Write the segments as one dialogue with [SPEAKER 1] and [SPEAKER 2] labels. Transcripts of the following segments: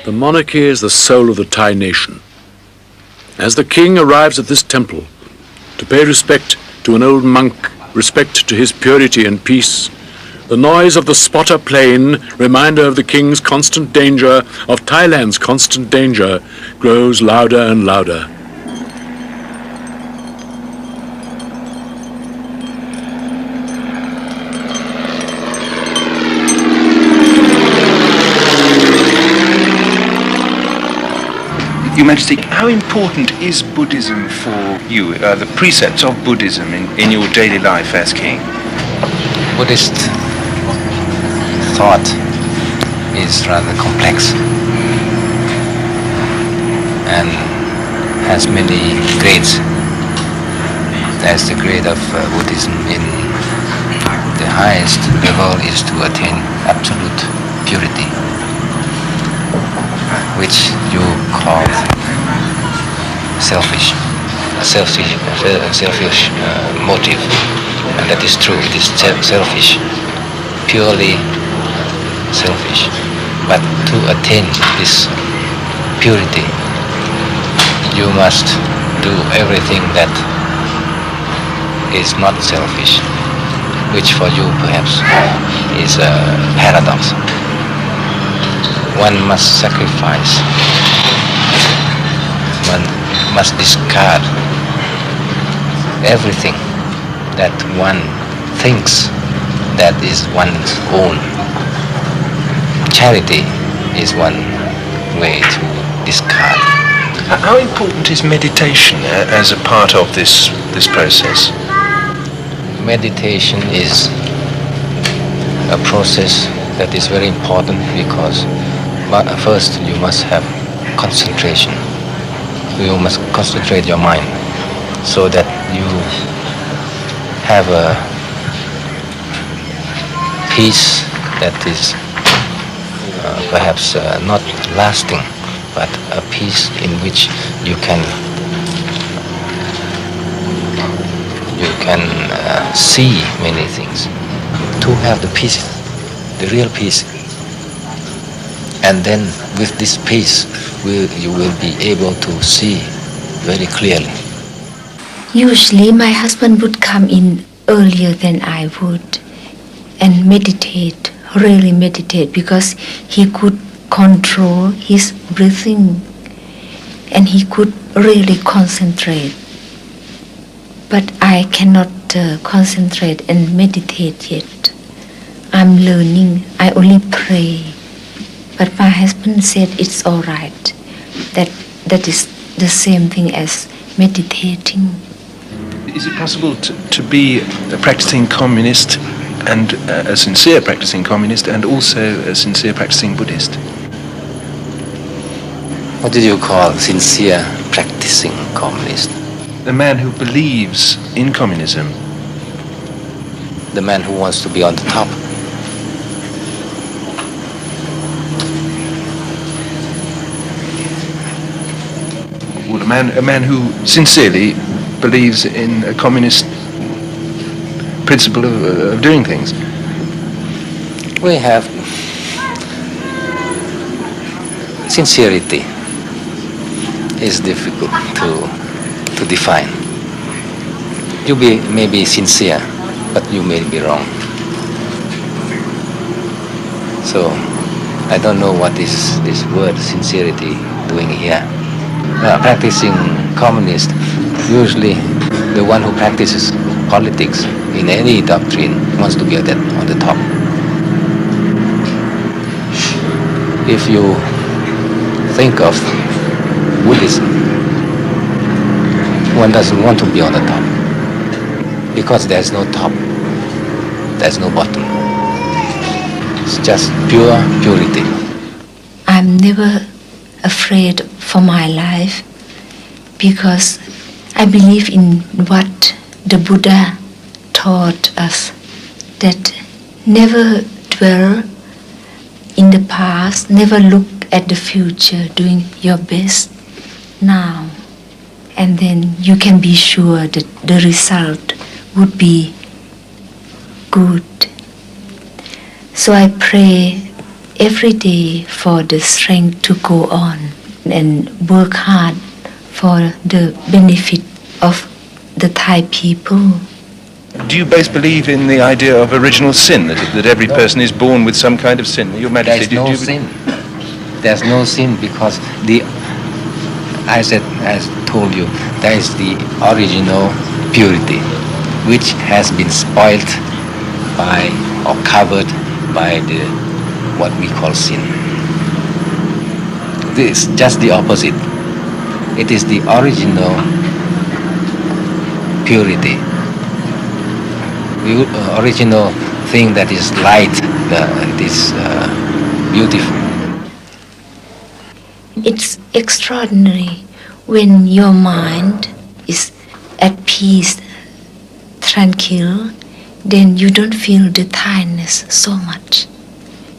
[SPEAKER 1] The monarchy is the soul of the Thai nation. As the king arrives at this temple to pay respect to an old monk, respect to his purity and peace, the noise of the spotter plane, reminder of the king's constant danger, of Thailand's constant danger, grows louder and louder.
[SPEAKER 2] Your Majesty, how important is Buddhism for you, the precepts of Buddhism in your daily life as king?
[SPEAKER 3] Buddhist thought is rather complex and has many grades. There's the grade of Buddhism in the highest level is to attain absolute purity, which you call selfish motive, and that is true. It is selfish, purely selfish. But to attain this purity, you must do everything that is not selfish, which for you perhaps is a paradox. One must sacrifice, one must discard everything that one thinks that is one's own. Charity is one way to discard.
[SPEAKER 2] How important is meditation as a part of this process?
[SPEAKER 3] Meditation is a process that is very important because first you must have concentration. You must concentrate your mind so that you have a peace that is perhaps not lasting, but a peace in which you can see many things. To have the peace, the real peace, and then with this peace you will be able to see very clearly.
[SPEAKER 4] Usually my husband would come in earlier than I would and meditate, really meditate, because he could control his breathing and he could really concentrate. But I cannot concentrate and meditate yet. I'm learning. I only pray. But my husband said it's all right. That is the same thing as meditating.
[SPEAKER 2] Is it possible to be a practicing communist and a sincere practicing communist and also a sincere practicing Buddhist?
[SPEAKER 3] What do you call sincere practicing communist?
[SPEAKER 2] The man who believes in communism.
[SPEAKER 3] The man who wants to be on the top.
[SPEAKER 2] Well, a man who sincerely believes in a communist principle of doing things.
[SPEAKER 3] We have sincerity is difficult to define. You may be sincere, but you may be wrong. So I don't know what is this word sincerity doing here. Practicing communist, usually the one who practices politics in any doctrine wants to be on the top. If you think of Buddhism, one doesn't want to be on the top because there's no top, there's no bottom. It's just pure purity.
[SPEAKER 4] I'm never afraid for my life because I believe in what the Buddha taught us, that never dwell in the past, never look at the future, doing your best now, and then you can be sure that the result would be good. So I pray every day for the strength to go on and work hard for the benefit of the Thai people.
[SPEAKER 2] Do you both believe in the idea of original sin, that every person is born with some kind of sin? Your Majesty,
[SPEAKER 3] There's no sin. There's no sin because as I told you, there is the original purity, which has been spoiled by or covered by what we call sin. This is just the opposite. It is the original purity, the original thing that is light, it is beautiful.
[SPEAKER 4] It's extraordinary when your mind is at peace, tranquil, then you don't feel the tiredness so much.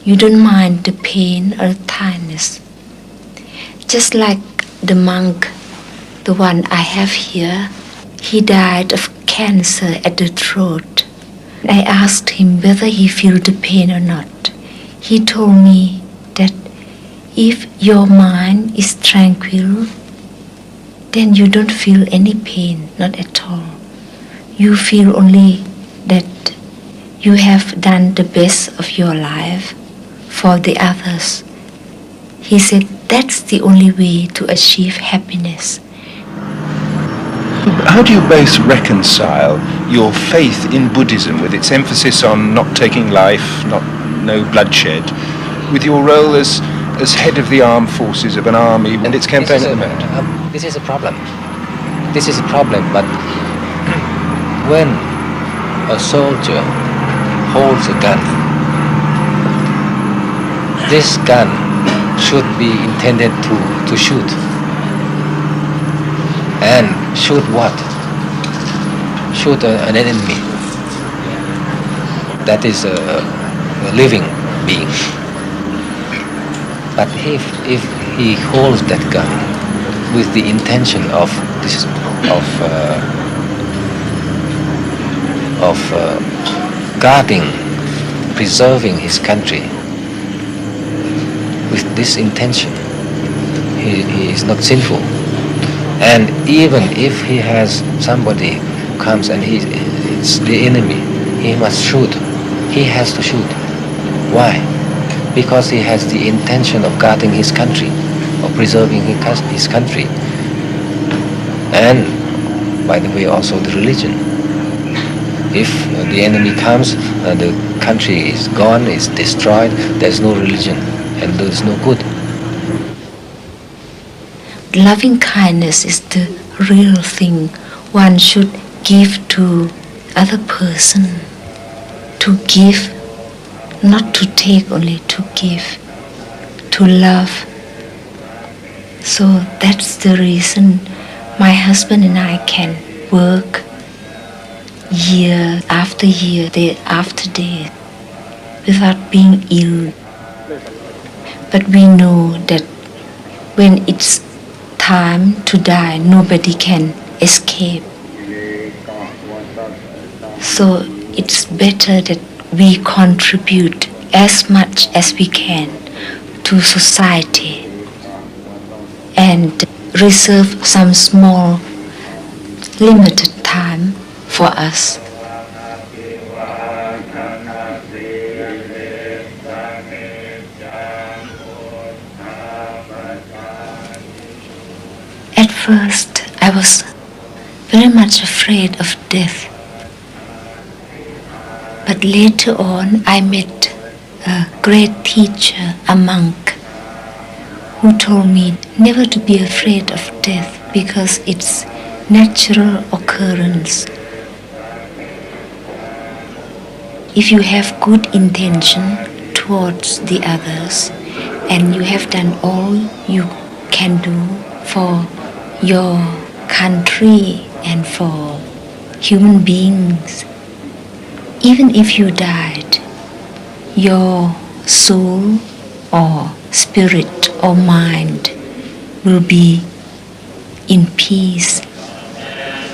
[SPEAKER 4] You don't mind the pain or tiredness. Just like the monk, the one I have here, he died of cancer at the throat. I asked him whether he felt the pain or not. He told me that if your mind is tranquil, then you don't feel any pain, not at all. You feel only that you have done the best of your life for the others. He said that's the only way to achieve happiness.
[SPEAKER 2] How do you both reconcile your faith in Buddhism with its emphasis on not taking life, no bloodshed, with your role as head of the armed forces of an army and its campaign at the moment?
[SPEAKER 3] This is a problem. This is a problem, but when a soldier holds a gun, this gun should be intended to shoot. And shoot what? Shoot an enemy. That is a living being. But if he holds that gun with the intention of guarding, preserving his country, with this intention, he is not sinful. And even if he has somebody comes and it's the enemy, he must shoot. He has to shoot. Why? Because he has the intention of guarding his country, of preserving his country. And, by the way, also the religion. If the enemy comes, the country is gone, is destroyed, there's no religion and there's no good.
[SPEAKER 4] Loving kindness is the real thing one should give to other person. To give, not to take only, to give, to love. So that's the reason my husband and I can work year after year, day after day, without being ill. But we know that when it's time to die, nobody can escape. So it's better that we contribute as much as we can to society and reserve some small limited time for us. At first, I was very much afraid of death. But later on, I met a great teacher, a monk, who told me never to be afraid of death because it's natural occurrence. If you have good intention towards the others and you have done all you can do for your country and for human beings, even if you died, your soul or spirit or mind will be in peace.
[SPEAKER 5] Amen.